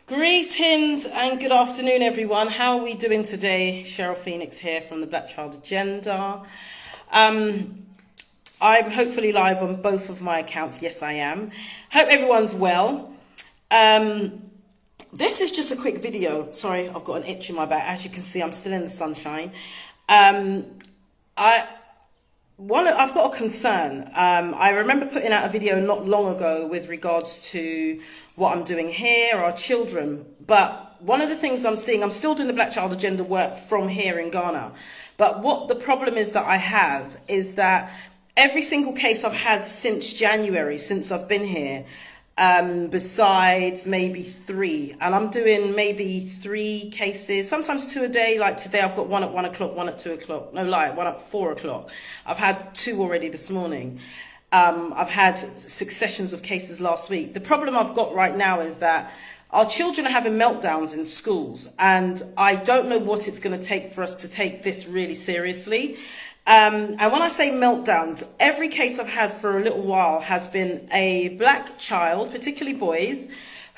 Greetings and good afternoon, everyone. How are we doing today? Cheryl Phoenix here from the Black Child Agenda. I'm hopefully live on both of my accounts. Yes, I am. Hope everyone's well. This is just a quick video. Sorry, I've got an itch in my back. As you can see, I'm still in the sunshine. I've got a concern. I remember putting out a video not long ago with regards to what I'm doing here, our children. But one of the things I'm seeing, I'm still doing the Black Child Agenda work from here in Ghana. But what the problem is that I have is that every single case I've had since January, since I've been here, besides maybe 3, and I'm doing maybe 3 cases, sometimes 2 a day. Like today I've got one at 1 o'clock, one at 2 o'clock, no lie, one at 4 o'clock. I've had 2 already this morning. I've had successions of cases last week. The problem I've got right now is that our children are having meltdowns in schools, and I don't know what it's going to take for us to take this really seriously. And when I say meltdowns, every case I've had for a little while has been a black child, particularly boys,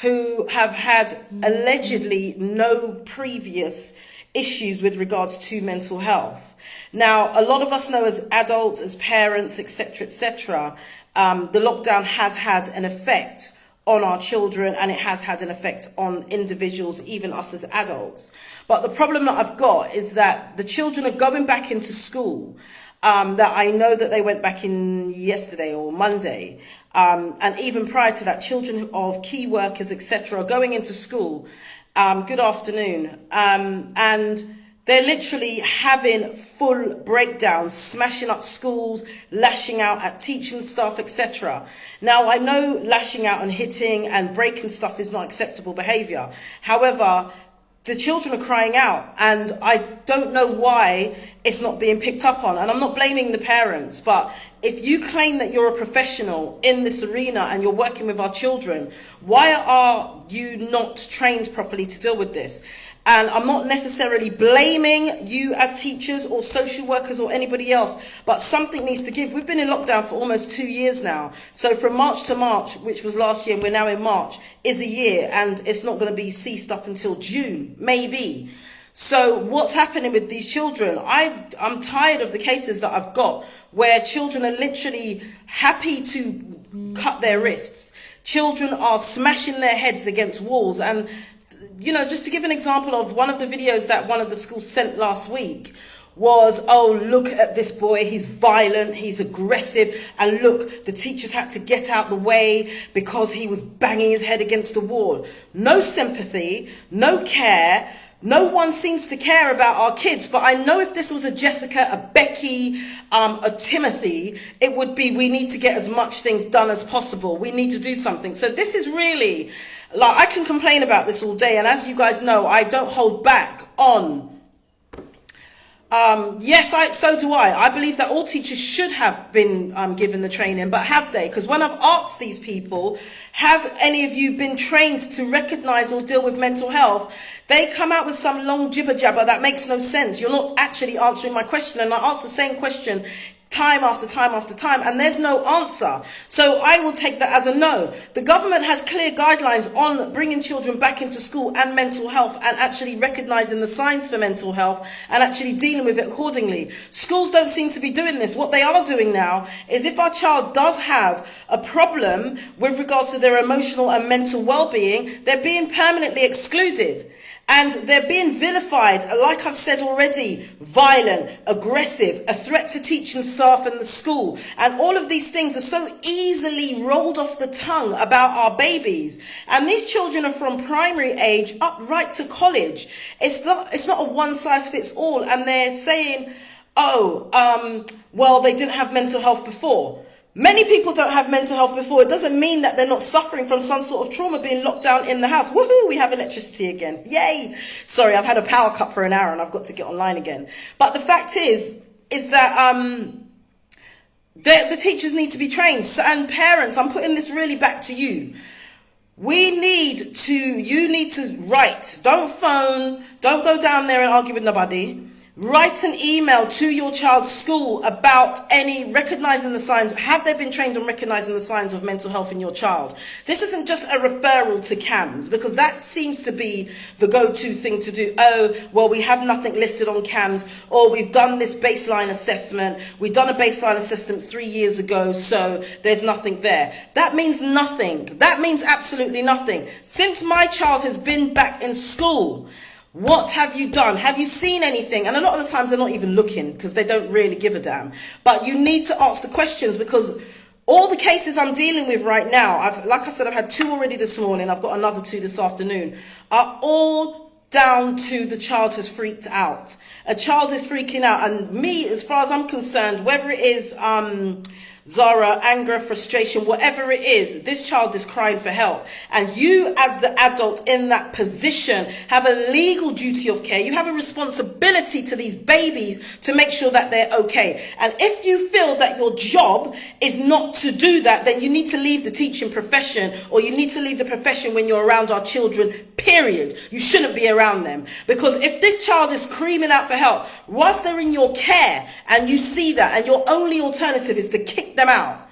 who have had allegedly no previous issues with regards to mental health. Now, a lot of us know as adults, as parents, etc., the lockdown has had an effect on our children, and it has had an effect on individuals, even us as adults. But the problem that I've got is that the children are going back into school, that I know that they went back in yesterday or Monday. And even prior to that, children of key workers, etc., are going into school. Good afternoon. And they're literally having full breakdowns, smashing up schools, lashing out at teaching staff, etc. Now, I know lashing out and hitting and breaking stuff is not acceptable behavior. However, the children are crying out, and I don't know why it's not being picked up on. And I'm not blaming the parents, but if you claim that you're a professional in this arena and you're working with our children, why are you not trained properly to deal with this? And I'm not necessarily blaming you as teachers or social workers or anybody else, but something needs to give. We've been in lockdown for almost 2 years now. So from March to March, which was last year, and we're now in March, is a year, and it's not going to be ceased up until June, maybe. So what's happening with these children? I'm tired of the cases that I've got where children are literally happy to cut their wrists. Children are smashing their heads against walls. And you know, just to give an example of one of the videos that one of the schools sent last week was, oh, look at this boy, he's violent, he's aggressive, and look, the teachers had to get out the way because he was banging his head against the wall. No sympathy, no care. No one seems to care about our kids, but I know if this was a Jessica, a Becky, a Timothy, it would be, we need to get as much things done as possible. We need to do something. So this is really, like, I can complain about this all day. And as you guys know, I don't hold back on, so do I. I believe that all teachers should have been given the training, but have they? Because when I've asked these people, have any of you been trained to recognize or deal with mental health? They come out with some long jibber jabber that makes no sense. You're not actually answering my question, and I ask the same question time after time after time, and there's no answer. So I will take that as a no. The government has clear guidelines on bringing children back into school and mental health, and actually recognizing the signs for mental health and actually dealing with it accordingly. Schools don't seem to be doing this. What they are doing now is, if our child does have a problem with regards to their emotional and mental well-being, they're being permanently excluded. And they're being vilified, like I've said already, violent, aggressive, a threat to teaching staff and the school. And all of these things are so easily rolled off the tongue about our babies. And these children are from primary age up right to college. It's not a one size fits all. And they're saying, well, they didn't have mental health before. Many people don't have mental health before. It doesn't mean that they're not suffering from some sort of trauma, being locked down in the house. Woohoo, we have electricity again. Yay. Sorry, I've had a power cut for an hour and I've got to get online again. But the fact is that the teachers need to be trained. And parents, I'm putting this really back to you. You need to write. Don't phone. Don't go down there and argue with nobody. Write an email to your child's school about any recognizing the signs. Have they been trained on recognizing the signs of mental health in your child? This isn't just a referral to CAMHS, because that seems to be the go-to thing to do. Oh, well, we have nothing listed on CAMHS, or we've done this baseline assessment. We've done a baseline assessment 3 years ago, so there's nothing there. That means nothing. That means absolutely nothing. Since my child has been back in school, what have you done? Have you seen anything? And a lot of the times they're not even looking because they don't really give a damn. But you need to ask the questions, because all the cases I'm dealing with right now, like I said, I've had 2 already this morning. I've got another 2 this afternoon, are all down to the child has freaked out. A child is freaking out. And me, as far as I'm concerned, whether it is Zara, anger, frustration, whatever it is, this child is crying for help. And you, as the adult in that position, have a legal duty of care. You have a responsibility to these babies to make sure that they're okay. And if you feel that your job is not to do that, then you need to leave the teaching profession, or you need to leave the profession when you're around our children, period. You shouldn't be around them. Because if this child is screaming out for help, whilst they're in your care, and you see that, and your only alternative is to kick them out.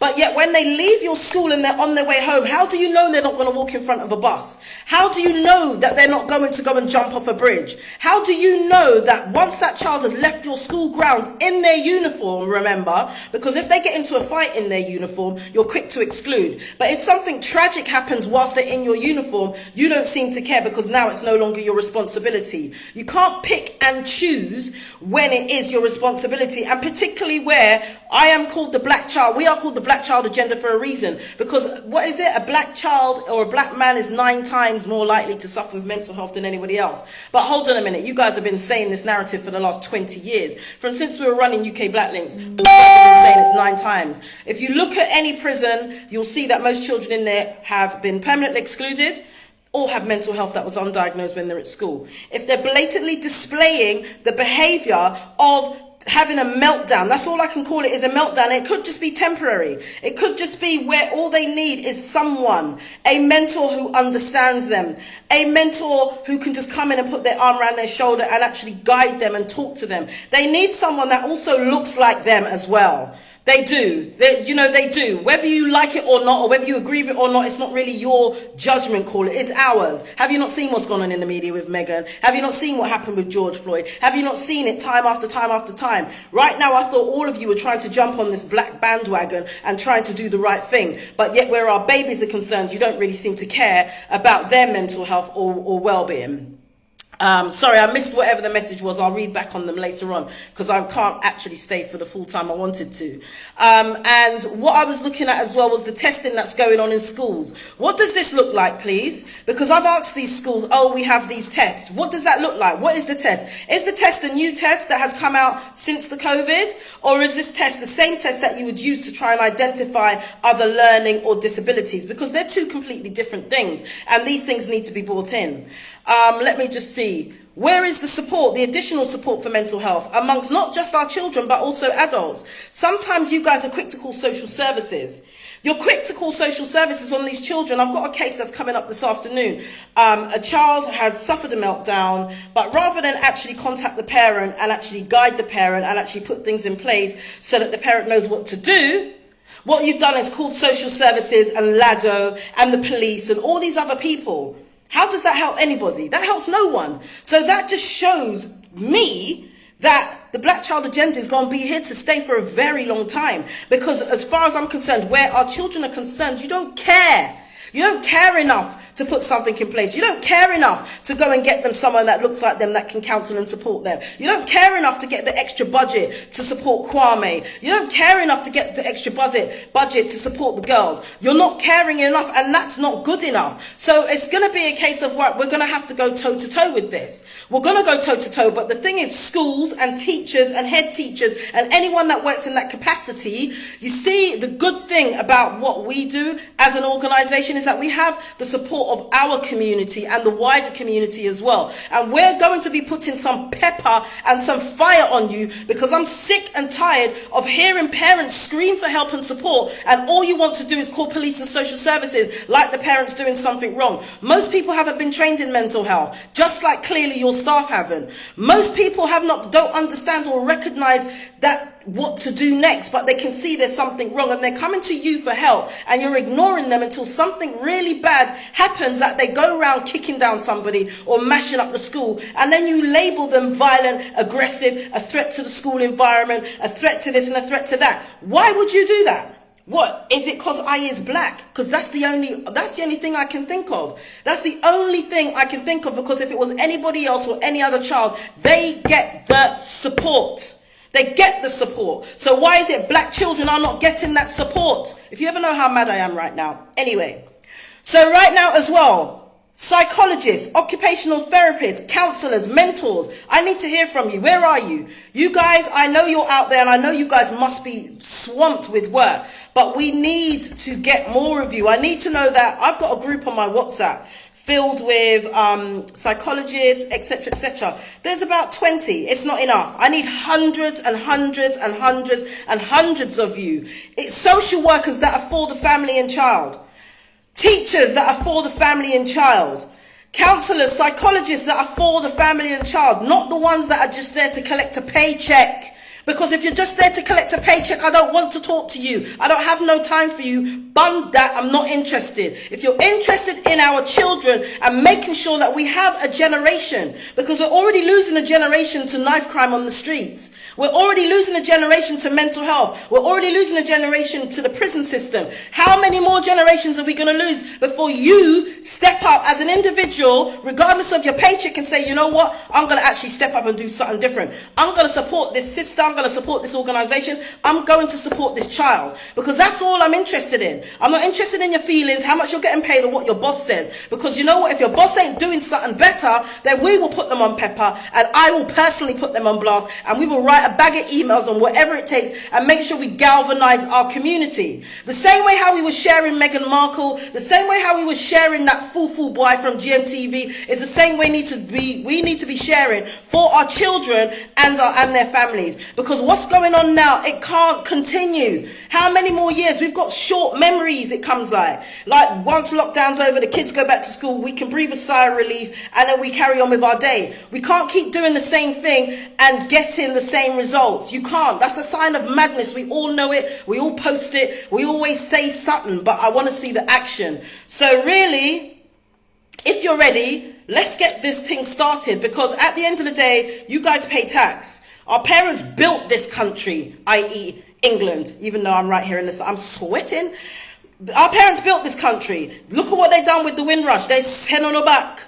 But yet when they leave your school and they're on their way home, how do you know they're not going to walk in front of a bus? How do you know that they're not going to go and jump off a bridge? How do you know that once that child has left your school grounds in their uniform, remember, because if they get into a fight in their uniform, you're quick to exclude. But if something tragic happens whilst they're in your uniform, you don't seem to care, because now it's no longer your responsibility. You can't pick and choose when it is your responsibility, and particularly where I am called the black child. We are called the black child agenda for a reason, because what is it? A black child or a black man is 9 times more likely to suffer with mental health than anybody else. But hold on a minute, you guys have been saying this narrative for the last 20 years. Since we were running UK Black Links, we've been saying it's 9 times. If you look at any prison, you'll see that most children in there have been permanently excluded or have mental health that was undiagnosed when they're at school. If they're blatantly displaying the behavior of having a meltdown, that's all I can call it, is a meltdown. It could just be temporary. It could just be where all they need is someone, a mentor who understands them, a mentor who can just come in and put their arm around their shoulder and actually guide them and talk to them. They need someone that also looks like them as well. They do. They do. Whether you like it or not, or whether you agree with it or not, it's not really your judgment call. It is ours. Have you not seen what's gone on in the media with Meghan? Have you not seen what happened with George Floyd? Have you not seen it time after time after time? Right now, I thought all of you were trying to jump on this black bandwagon and trying to do the right thing. But yet where our babies are concerned, you don't really seem to care about their mental health or well-being. Sorry, I missed whatever the message was. I'll read back on them later on, because I can't actually stay for the full time I wanted to. And what I was looking at as well was the testing that's going on in schools. What does this look like, please? Because I've asked these schools, oh, we have these tests. What does that look like? What is the test? Is the test a new test that has come out since the COVID? Or is this test the same test that you would use to try and identify other learning or disabilities? Because they're 2 completely different things, and these things need to be brought in. Let me just see. Where is the support, the additional support for mental health amongst not just our children, but also adults? Sometimes you guys are quick to call social services. You're quick to call social services on these children. I've got a case that's coming up this afternoon. A child has suffered a meltdown, but rather than actually contact the parent and actually guide the parent and actually put things in place so that the parent knows what to do, what you've done is called social services and Lado and the police and all these other people. How does that help anybody? That helps no one. So that just shows me that the black child agenda is going to be here to stay for a very long time. Because as far as I'm concerned, where our children are concerned, you don't care. You don't care enough to put something in place. You don't care enough to go and get them someone that looks like them that can counsel and support them. You don't care enough to get the extra budget to support Kwame. You don't care enough to get the extra budget to support the girls. You're not caring enough, and that's not good enough. So it's going to be a case of what we're going to have to go toe to toe with this. We're going to go toe to toe, but the thing is, schools and teachers and head teachers and anyone that works in that capacity, you see, the good thing about what we do as an organization is that we have the support support of our community and the wider community as well. And we're going to be putting some pepper and some fire on you, because I'm sick and tired of hearing parents scream for help and support, and all you want to do is call police and social services like the parents doing something wrong. Most people haven't been trained in mental health, just like clearly your staff haven't. Most people don't understand or recognize that what to do next, but they can see there's something wrong, and they're coming to you for help, and you're ignoring them until something really bad happens, that they go around kicking down somebody or mashing up the school, and then you label them violent, aggressive, a threat to the school environment, a threat to this and a threat to that. Why would you do that? What is it? Because I is black? Because that's the only thing I can think of. That's the only thing I can think of, because if it was anybody else or any other child, they get the support. They get the support. So why is it black children are not getting that support? If you ever know how mad I am right now. Anyway, so right now as well, psychologists, occupational therapists, counselors, mentors, I need to hear from you. Where are you? You guys, I know you're out there, and I know you guys must be swamped with work, but we need to get more of you. I need to know that. I've got a group on my WhatsApp filled with psychologists, etc., etc. There's about 20. It's not enough. I need hundreds and hundreds and hundreds and hundreds of you. It's social workers that are for the family and child. Teachers that are for the family and child. Counselors, psychologists that are for the family and child. Not the ones that are just there to collect a paycheck. Because if you're just there to collect a paycheck, I don't want to talk to you. I don't have no time for you. Bun that, I'm not interested. If you're interested in our children and making sure that we have a generation, because we're already losing a generation to knife crime on the streets. We're already losing a generation to mental health. We're already losing a generation to the prison system. How many more generations are we going to lose before you step up as an individual, regardless of your paycheck, and say, you know what, I'm going to actually step up and do something different. I'm going to support this sister. I'm going to support this organization. I'm going to support this child, because that's all I'm interested in. I'm not interested in your feelings, how much you're getting paid, or what your boss says, because you know what, if your boss ain't doing something better, then we will put them on pepper, and I will personally put them on blast, and we will write a bag of emails on whatever it takes and make sure we galvanize our community. The same way how we were sharing Meghan Markle, the same way how we were sharing that foo-foo boy from GMTV, is the same way we need to be sharing for our children and their families. Because what's going on now, it can't continue. How many more years? We've got short memories, it comes like once lockdown's over, the kids go back to school, we can breathe a sigh of relief, and then we carry on with our day. We can't keep doing the same thing and getting the same results. You can't. That's a sign of madness. We all know it. We all post it. We always say something, but I want to see the action. So really, if you're ready, let's get this thing started, because at the end of the day, you guys pay tax. Our parents built this country, i.e. England, even though I'm right here in this, I'm sweating. Our parents built this country. Look at what they done with the Windrush. They sent on our back.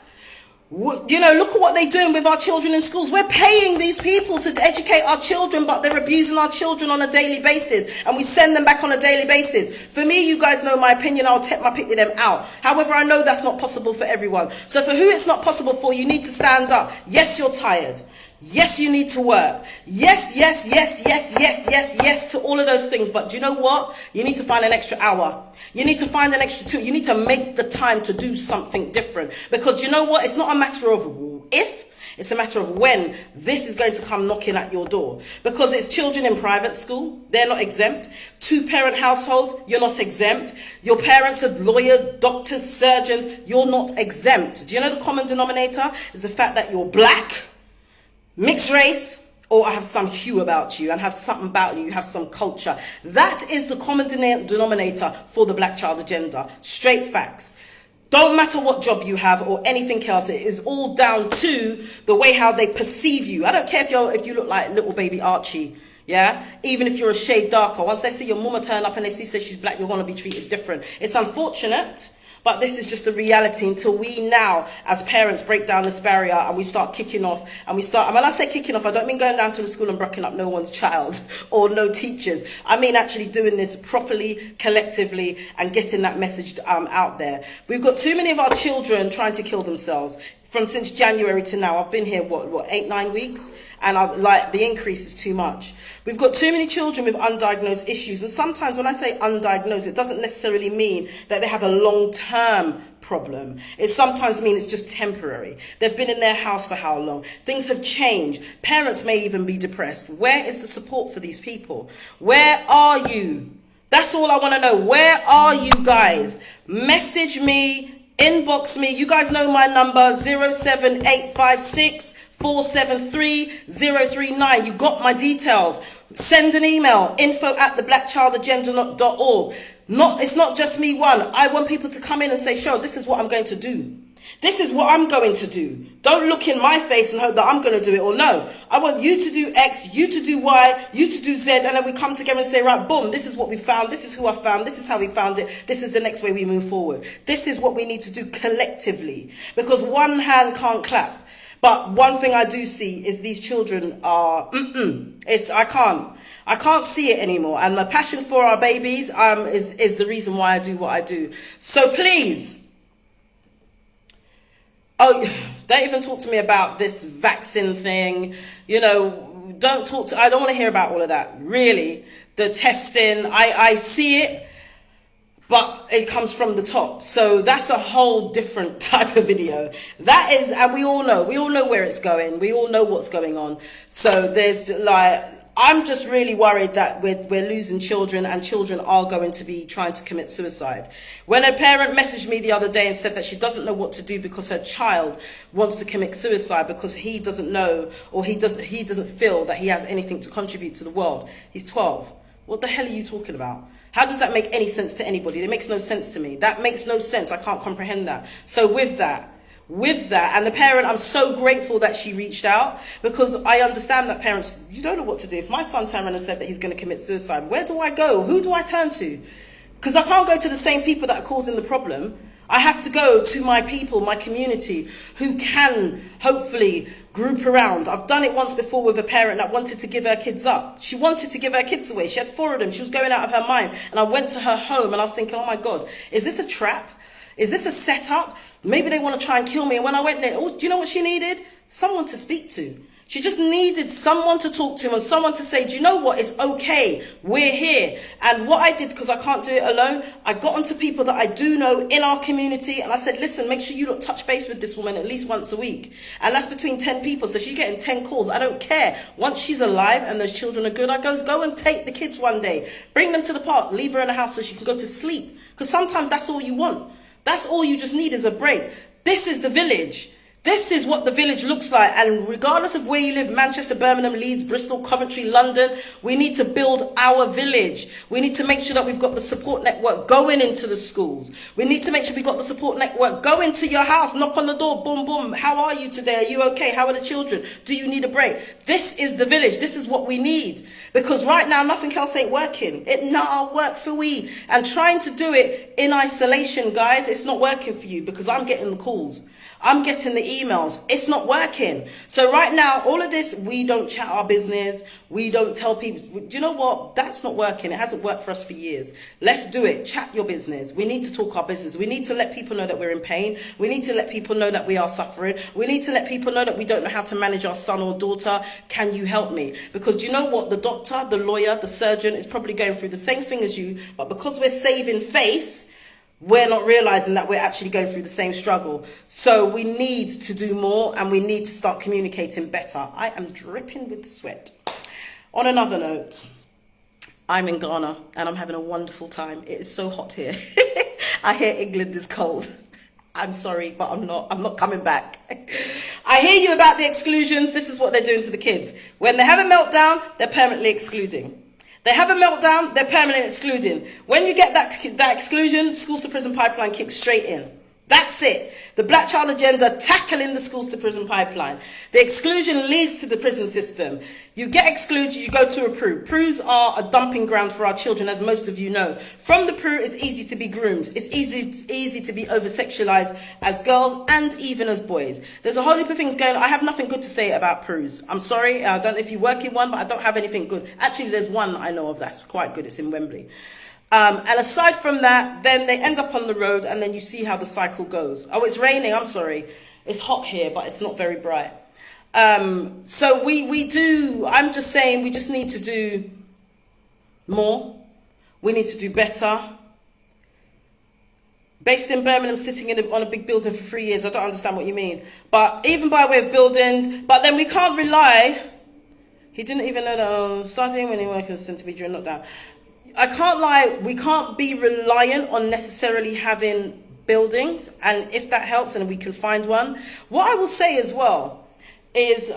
You know, look at what they're doing with our children in schools. We're paying these people to educate our children, but they're abusing our children on a daily basis, and we send them back on a daily basis. For me, you guys know my opinion. I'll take my pick with them out. However, I know that's not possible for everyone. So for who it's not possible for, you need to stand up. Yes, you're tired. Yes, you need to work. Yes, yes, yes, yes, yes, yes, yes to all of those things. But do you know what? You need to find an extra hour. You need to find an extra 2. You need to make the time to do something different. Because you know what? It's not a matter of if. It's a matter of when this is going to come knocking at your door. Because it's children in private school. They're not exempt. 2-parent households, you're not exempt. Your parents are lawyers, doctors, surgeons. You're not exempt. Do you know the common denominator is the fact that you're black, mixed race, or have some hue about you and have something about you, you have some culture. That is the common denominator for the black child agenda. Straight facts. Don't matter what job you have or anything else. It is all down to the way how they perceive you. I don't care if you look like little baby Archie. Yeah, even if you're a shade darker. Once they see your mama turn up and they see she's black, you're going to be treated different. It's unfortunate, but this is just the reality until we now, as parents, break down this barrier and we start kicking off. And when I say kicking off, I don't mean going down to the school and brucking up no one's child or no teachers. I mean actually doing this properly, collectively, and getting that message out there. We've got too many of our children trying to kill themselves. Since January to now, I've been here, 8-9 weeks? And the increase is too much. We've got too many children with undiagnosed issues. And sometimes when I say undiagnosed, it doesn't necessarily mean that they have a long-term problem. It sometimes means it's just temporary. They've been in their house for how long? Things have changed. Parents may even be depressed. Where is the support for these people? Where are you? That's all I want to know. Where are you guys? Message me, inbox me. You guys know my number, 07856 473 039. You got my details. Send an email, info@theblackchildagenda.org. It's not just me one. I want people to come in and say, "Show, this is what I'm going to do. This is what I'm going to do." Don't look in my face and hope that I'm going to do it, or no. I want you to do X, you to do Y, you to do Z, and then we come together and say, right, boom, this is what we found, this is who I found, this is how we found it, this is the next way we move forward. This is what we need to do collectively, because one hand can't clap. But one thing I do see is these children are, I can't see it anymore. And my passion for our babies is the reason why I do what I do. So please, don't even talk to me about this vaccine thing. You know, I don't want to hear about all of that. Really, the testing, I see it, but it comes from the top. So that's a whole different type of video. That is, and we all know where it's going. We all know what's going on. So there's I'm just really worried that we're losing children, and children are going to be trying to commit suicide. When a parent messaged me the other day and said that she doesn't know what to do because her child wants to commit suicide because he doesn't know, or he doesn't feel that he has anything to contribute to the world. He's 12. What the hell are you talking about? How does that make any sense to anybody? It makes no sense to me. That makes no sense. I can't comprehend that. So with that, and the parent, I'm so grateful that she reached out, because I understand that parents, you don't know what to do. If my son turned around and said that he's going to commit suicide, where do I go? Who do I turn to? Because I can't go to the same people that are causing the problem. I have to go to my people, my community, who can hopefully group around. I've done it once before with a parent that wanted to give her kids up. She wanted to give her kids away. She had 4 of them. She was going out of her mind. And I went to her home and I was thinking, oh my God, is this a trap? Is this a setup? Maybe they want to try and kill me. And when I went there, do you know what she needed? Someone to speak to. She just needed someone to talk to and someone to say, do you know what? It's okay. We're here. And what I did, because I can't do it alone, I got onto people that I do know in our community. And I said, listen, make sure you lot touch base with this woman at least once a week. And that's between 10 people. So she's getting 10 calls. I don't care. Once she's alive and those children are good, I go and take the kids one day. Bring them to the park. Leave her in the house so she can go to sleep. Because sometimes that's all you want. That's all you just need is a break. This is the village. This is what the village looks like. And regardless of where you live, Manchester, Birmingham, Leeds, Bristol, Coventry, London, we need to build our village. We need to make sure that we've got the support network going into the schools. We need to make sure we've got the support network go into your house, knock on the door, boom, boom. How are you today? Are you okay? How are the children? Do you need a break? This is the village. This is what we need. Because right now, nothing else ain't working. It not work for we. And trying to do it in isolation, guys, it's not working for you, because I'm getting the calls. I'm getting the emails. It's not working. So right now, all of this, we don't chat our business. We don't tell people. Do you know what? That's not working. It hasn't worked for us for years. Let's do it. Chat your business. We need to talk our business. We need to let people know that we're in pain. We need to let people know that we are suffering. We need to let people know that we don't know how to manage our son or daughter. Can you help me? Because do you know what? The doctor, the lawyer, the surgeon is probably going through the same thing as you. But because we're saving face, we're not realizing that we're actually going through the same struggle. So we need to do more, and we need to start communicating better. I am dripping with sweat. On another note, I'm in Ghana and I'm having a wonderful time. It is so hot here. I hear England is cold. I'm sorry, but I'm not coming back. I hear you about the exclusions. This is what they're doing to the kids. When they have a meltdown, they're permanently excluding. They have a meltdown, they're permanently excluding. When you get that exclusion, schools to prison pipeline kicks straight in. That's it. The Black Child Agenda tackling the schools to prison pipeline. The exclusion leads to the prison system. You get excluded, you go to a PRU. PRUs are a dumping ground for our children, as most of you know. From the PRU, it's easy to be groomed. It's easy to be over-sexualized as girls and even as boys. There's a whole heap of things going on. I have nothing good to say about PRUs. I'm sorry, I don't know if you work in one, but I don't have anything good. Actually, there's one I know of that's quite good. It's in Wembley. And aside from that, then they end up on the road, and then you see how the cycle goes. Oh, it's raining. I'm sorry. It's hot here, but it's not very bright. So I'm just saying, we just need to do more. We need to do better based in Birmingham, sitting on a big building for 3 years. I don't understand what you mean. But even by way of buildings, but then we can't rely. He didn't even know that starting when he worked to be during lockdown. I can't lie, we can't be reliant on necessarily having buildings, and if that helps and we can find one. What I will say as well is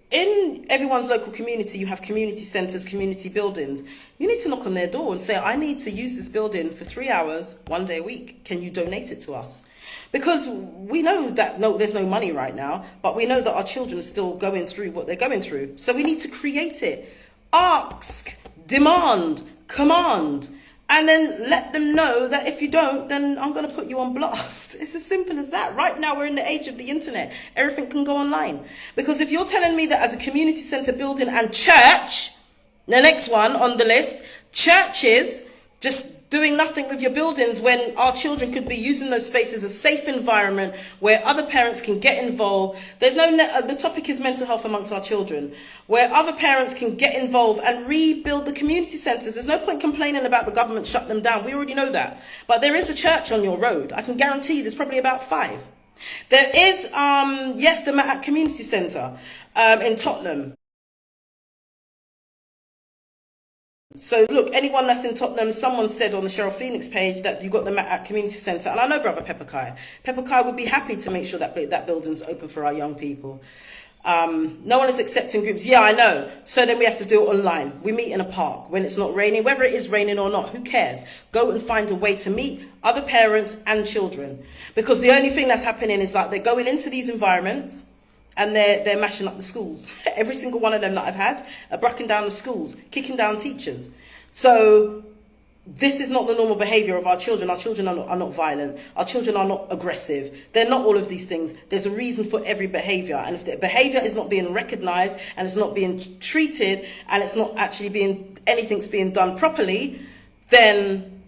in everyone's local community, you have community centres, community buildings. You need to knock on their door and say, I need to use this building for 3 hours, 1 day a week. Can you donate it to us? Because we know that there's no money right now, but we know that our children are still going through what they're going through. So we need to create it. Ask, demand, command, and then let them know that if you don't, then I'm going to put you on blast. It's as simple as that. Right now, we're in the age of the internet. Everything can go online. Because if you're telling me that as a community centre building and church, the next one on the list, churches just doing nothing with your buildings when our children could be using those spaces, a safe environment where other parents can get involved. There's the topic is mental health amongst our children, where other parents can get involved and rebuild the community centres. There's no point complaining about the government shut them down. We already know that. But there is a church on your road. I can guarantee there's probably about 5. There is, yes, the Mahat Community Centre in Tottenham. So look, anyone that's in Tottenham, someone said on the Cheryl Phoenix page that you've got them at Community Centre, and I know Brother Pepper Kai. Pepper Kai would be happy to make sure that building's open for our young people. No one is accepting groups. Yeah, I know. So then we have to do it online. We meet in a park when it's not raining, whether it is raining or not, who cares? Go and find a way to meet other parents and children. Because the only thing that's happening is like they're going into these environments and they're mashing up the schools. Every single one of them that I've had are bracking down the schools, kicking down teachers. So this is not the normal behaviour of our children. Our children are not violent. Our children are not aggressive. They're not all of these things. There's a reason for every behaviour. And if the behaviour is not being recognised and it's not being treated and it's not actually anything's being done properly, then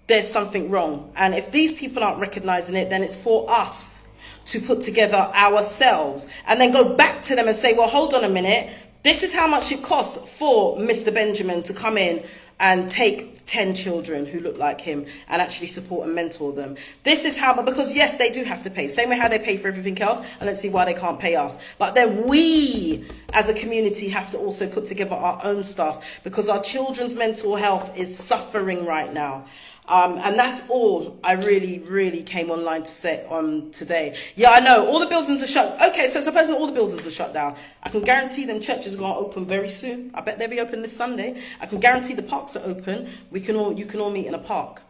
there's something wrong. And if these people aren't recognising it, then it's for us to put together ourselves and then go back to them and say, well, hold on a minute. This is how much it costs for Mr. Benjamin to come in and take 10 children who look like him and actually support and mentor them. This is how, because yes, they do have to pay. Same way how they pay for everything else. I don't see why they can't pay us. But then we as a community have to also put together our own stuff because our children's mental health is suffering right now. And that's all I really came online to say on today. Yeah, I know, all the buildings are shut. Okay, so suppose all the buildings are shut down. I can guarantee them churches are going to open very soon. I bet they'll be open this Sunday. I can guarantee the parks are open. You can all meet in a park.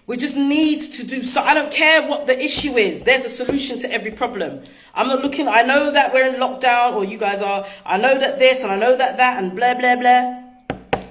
We just need to do so. I don't care what the issue is. There's a solution to every problem. I'm not looking, I know that we're in lockdown, or you guys are. I know that this and I know that and blah, blah, blah.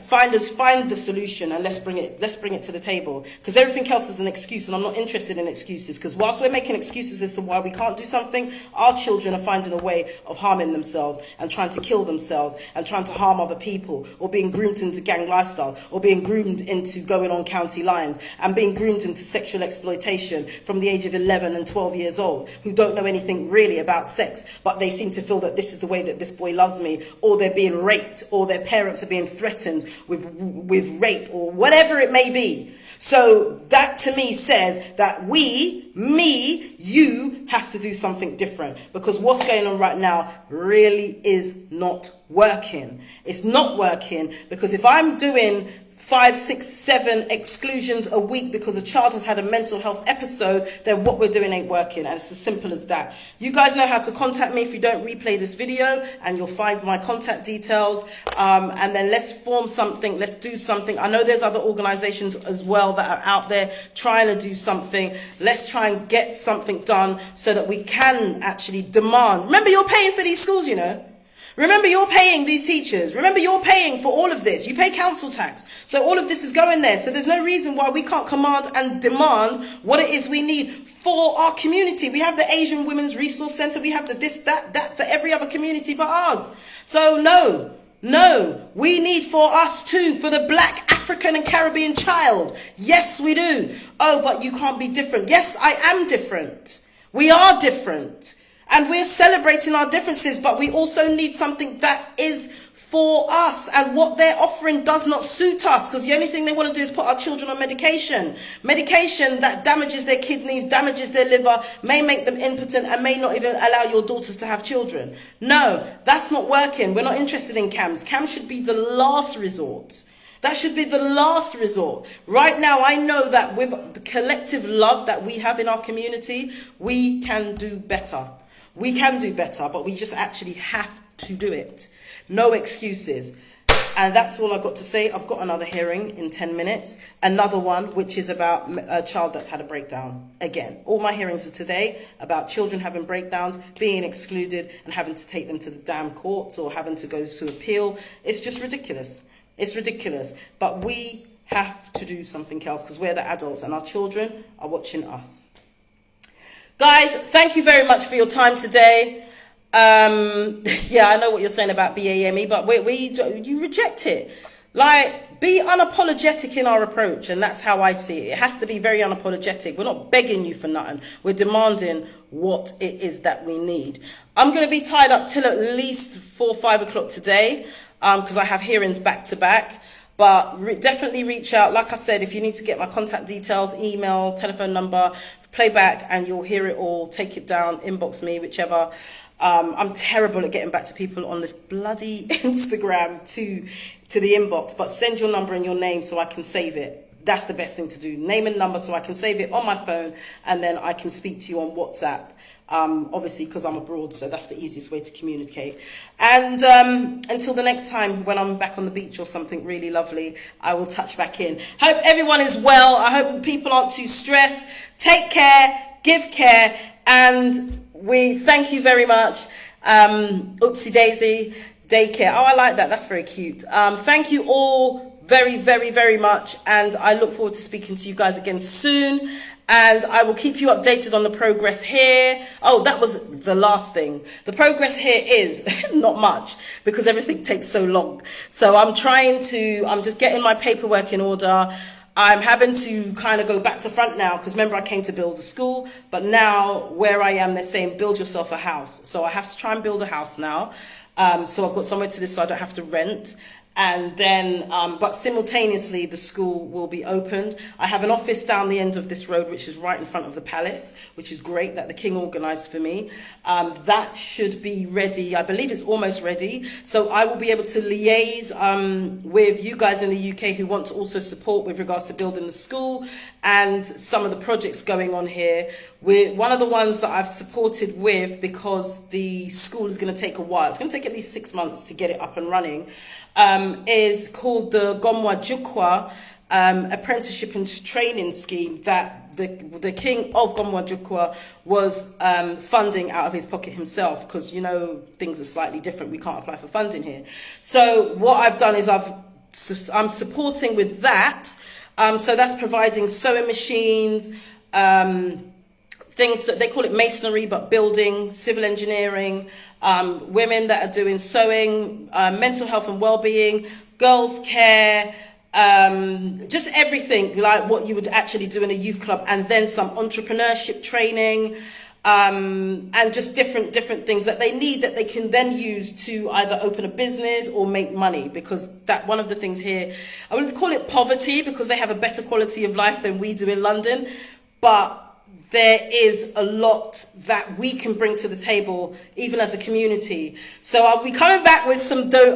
Find the solution and let's bring it to the table, because everything else is an excuse, and I'm not interested in excuses, because whilst we're making excuses as to why we can't do something, our children are finding a way of harming themselves and trying to kill themselves and trying to harm other people, or being groomed into gang lifestyle, or being groomed into going on county lines and being groomed into sexual exploitation from the age of 11 and 12 years old, who don't know anything really about sex, but they seem to feel that this is the way that this boy loves me, or they're being raped, or their parents are being threatened with rape, or whatever it may be. So that to me says that you have to do something different, because what's going on right now really is not working. It's not working, because if I'm doing 5, 6, 7 exclusions a week because a child has had a mental health episode, then what we're doing ain't working. And it's as simple as that. You guys know how to contact me if you don't replay this video, and you'll find my contact details. And then let's form something. Let's do something. I know there's other organizations as well that are out there trying to do something. Let's try and get something done so that we can actually demand. Remember, you're paying for these schools, you know. Remember, you're paying these teachers. Remember, you're paying for all of this. You pay council tax. So all of this is going there. So there's no reason why we can't command and demand what it is we need for our community. We have the Asian Women's Resource Centre. We have the this, that for every other community but ours. So no, we need for us too, for the Black, African and Caribbean child. Yes, we do. Oh, but you can't be different. Yes, I am different. We are different. And we're celebrating our differences, but we also need something that is for us, and what they're offering does not suit us, because the only thing they want to do is put our children on medication that damages their kidneys, damages their liver, may make them impotent, and may not even allow your daughters to have children. No, that's not working. We're not interested in CAMS. CAMS should be the last resort. That should be the last resort. Right now, I know that with the collective love that we have in our community, we can do better. We can do better, but we just actually have to do it. No excuses. And that's all I've got to say. I've got another hearing in 10 minutes. Another one, which is about a child that's had a breakdown. Again, all my hearings are today about children having breakdowns, being excluded, and having to take them to the damn courts or having to go to appeal. It's just ridiculous. It's ridiculous. But we have to do something else, because we're the adults and our children are watching us. Guys, thank you very much for your time today. Yeah, I know what you're saying about BAME, but you reject it. Like, be unapologetic in our approach, and that's how I see it. It has to be very unapologetic. We're not begging you for nothing. We're demanding what it is that we need. I'm going to be tied up till at least 4 or 5 o'clock today, because I have hearings back to back. But definitely reach out. Like I said, if you need to get my contact details, email, telephone number, play back, and you'll hear it all. Take it down, inbox me, whichever. I'm terrible at getting back to people on this bloody Instagram to the inbox, but send your number and your name so I can save it. That's the best thing to do. Name and number so I can save it on my phone, and then I can speak to you on WhatsApp. Obviously, because I'm abroad, so that's the easiest way to communicate. And until the next time when I'm back on the beach or something really lovely, I will touch back in. Hope everyone is well. I hope people aren't too stressed. Take care, give care, and we thank you very much. Oopsie daisy, daycare. Oh, I like that. That's very cute. Thank you all very, very, very much. And I look forward to speaking to you guys again soon. And I will keep you updated on the progress here. Oh, that was the last thing. The progress here is not much, because everything takes so long. So I'm just getting my paperwork in order. I'm having to kind of go back to front now, because remember I came to build a school, but now where I am, they're saying build yourself a house. So I have to try and build a house now. So I've got somewhere to live, so I don't have to rent. And then, but simultaneously, the school will be opened. I have an office down the end of this road, which is right in front of the palace, which is great, that the king organised for me. That should be ready. I believe it's almost ready. So I will be able to liaise with you guys in the UK who want to also support with regards to building the school and some of the projects going on here. We're one of the ones that I've supported with, because the school is going to take a while. It's going to take at least 6 months to get it up and running. Is called the Gomwa Jukwa apprenticeship and training scheme that the king of Gomwa Jukwa was funding out of his pocket himself, because, you know, things are slightly different. We can't apply for funding here. So what I've done is I'm supporting with that. So that's providing sewing machines, things that they call it masonry, but building, civil engineering, women that are doing sewing, mental health and well-being, girls' care, just everything like what you would actually do in a youth club, and then some entrepreneurship training, and just different things that they need that they can then use to either open a business or make money, because that one of the things here, I wouldn't call it poverty, because they have a better quality of life than we do in London, but there is a lot that we can bring to the table, even as a community. So I'll be coming back with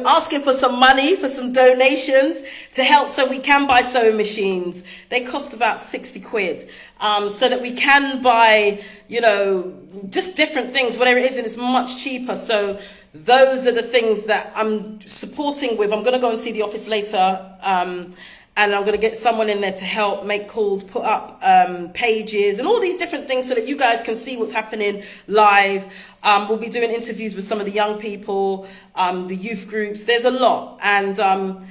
asking for some money, for some donations to help, so we can buy sewing machines. They cost about 60 quid, so that we can buy, you know, just different things, whatever it is, and it's much cheaper. So those are the things that I'm supporting with. I'm going to go and see the office later, and I'm going to get someone in there to help make calls, put up pages and all these different things, so that you guys can see what's happening live. We'll be doing interviews with some of the young people, the youth groups. There's a lot. And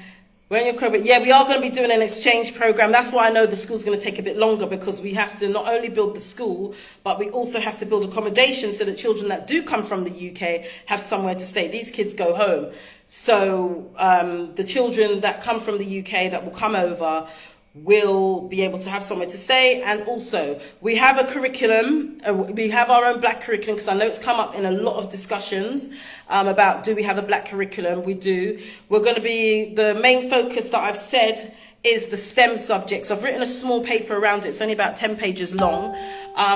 when you're correct, yeah, we are going to be doing an exchange program. That's why I know the school's going to take a bit longer, because we have to not only build the school, but we also have to build accommodation so that children that do come from the UK have somewhere to stay. These kids go home. So the children that come from the UK that will come over, will be able to have somewhere to stay. And also we have a curriculum, we have our own black curriculum, because I know it's come up in a lot of discussions about, do we have a black curriculum? We do. We're going to be, the main focus that I've said is the STEM subjects. I've written a small paper around it. It's only about 10 pages long,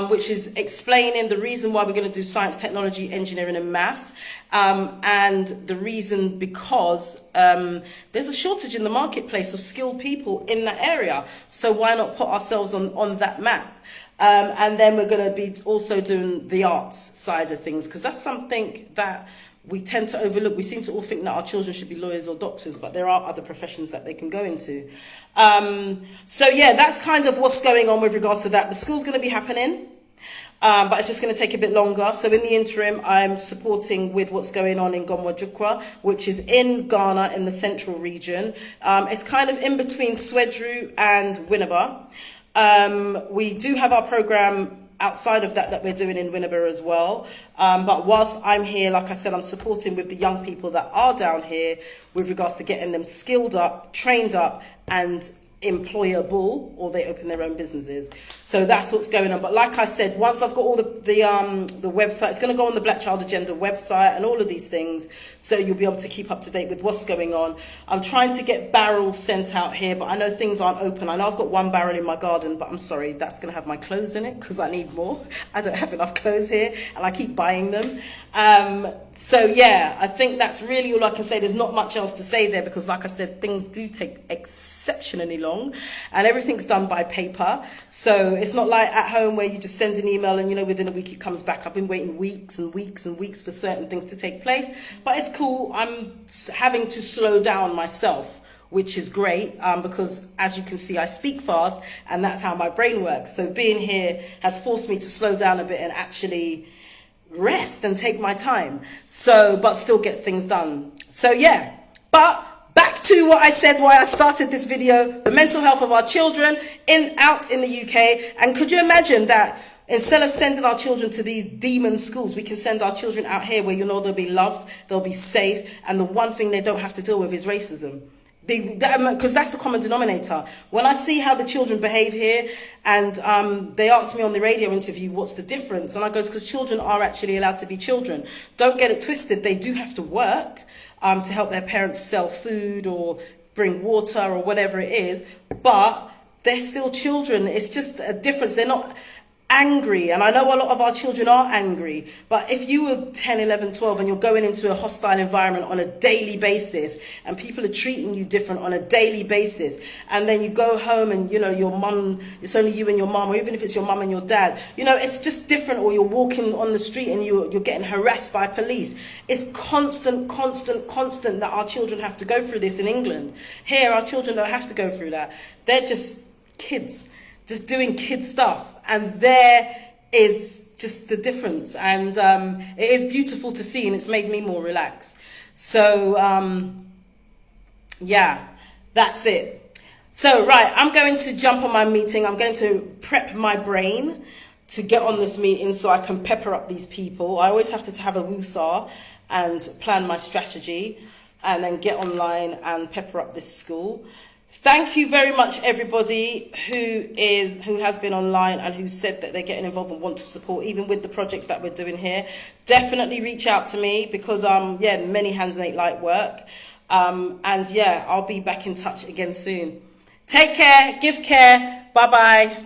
which is explaining the reason why we're going to do science, technology, engineering and maths. And the reason because there's a shortage in the marketplace of skilled people in that area. So why not put ourselves on that map? And then we're going to be also doing the arts side of things, because that's something that we tend to overlook. We seem to all think that our children should be lawyers or doctors, but there are other professions that they can go into. So yeah, that's kind of what's going on with regards to that. The school's going to be happening, but it's just going to take a bit longer. So in the interim, I'm supporting with what's going on in Gomwajukwa, which is in Ghana in the central region. It's kind of in between Swedru and Winneba. We do have our program outside of that we're doing in Winneba as well. But whilst I'm here, like I said, I'm supporting with the young people that are down here with regards to getting them skilled up, trained up and employable, or they open their own businesses. So that's what's going on. But like I said, once I've got all the website, it's going to go on the Black Child Agenda website and all of these things, so you'll be able to keep up to date with what's going on. I'm trying to get barrels sent out here, but I know things aren't open. I know I've got one barrel in my garden, but I'm sorry, that's going to have my clothes in it because I need more. I don't have enough clothes here and I keep buying them. So yeah, I think that's really all I can say. There's not much else to say there, because like I said, things do take exceptionally long and everything's done by paper. So it's not like at home where you just send an email and, you know, within a week it comes back. I've been waiting weeks and weeks and weeks for certain things to take place, but it's cool. I'm having to slow down myself, which is great, because as you can see, I speak fast and that's how my brain works. So being here has forced me to slow down a bit and actually rest and take my time. So, but still gets things done. So yeah, but back to what I said, why I started this video, the mental health of our children out in the UK. And could you imagine that instead of sending our children to these demon schools, we can send our children out here where, you know, they'll be loved, they'll be safe, and the one thing they don't have to deal with is racism. Because that's the common denominator. When I see how the children behave here, and they asked me on the radio interview, what's the difference? And I goes, because children are actually allowed to be children. Don't get it twisted. They do have to work to help their parents sell food or bring water or whatever it is, but they're still children. It's just a difference. They're not angry, and I know a lot of our children are angry, but if you were 10, 11, 12 and you're going into a hostile environment on a daily basis and people are treating you different on a daily basis, and then you go home and, you know, your mum, it's only you and your mum, or even if it's your mum and your dad, you know, it's just different. Or you're walking on the street and you're getting harassed by police. It's constant that our children have to go through this in England. Here, our children don't have to go through that. They're just kids, just doing kid stuff. And there is just the difference. And it is beautiful to see, and it's made me more relaxed. So, yeah, that's it. So, right, I'm going to jump on my meeting. I'm going to prep my brain to get on this meeting so I can pepper up these people. I always have to have a woosah and plan my strategy and then get online and pepper up this school. Thank you very much, everybody who has been online and who said that they're getting involved and want to support, even with the projects that we're doing here. Definitely reach out to me, because yeah, many hands make light work. And yeah, I'll be back in touch again soon. Take care, give care, bye bye.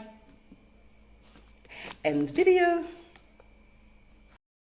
End video.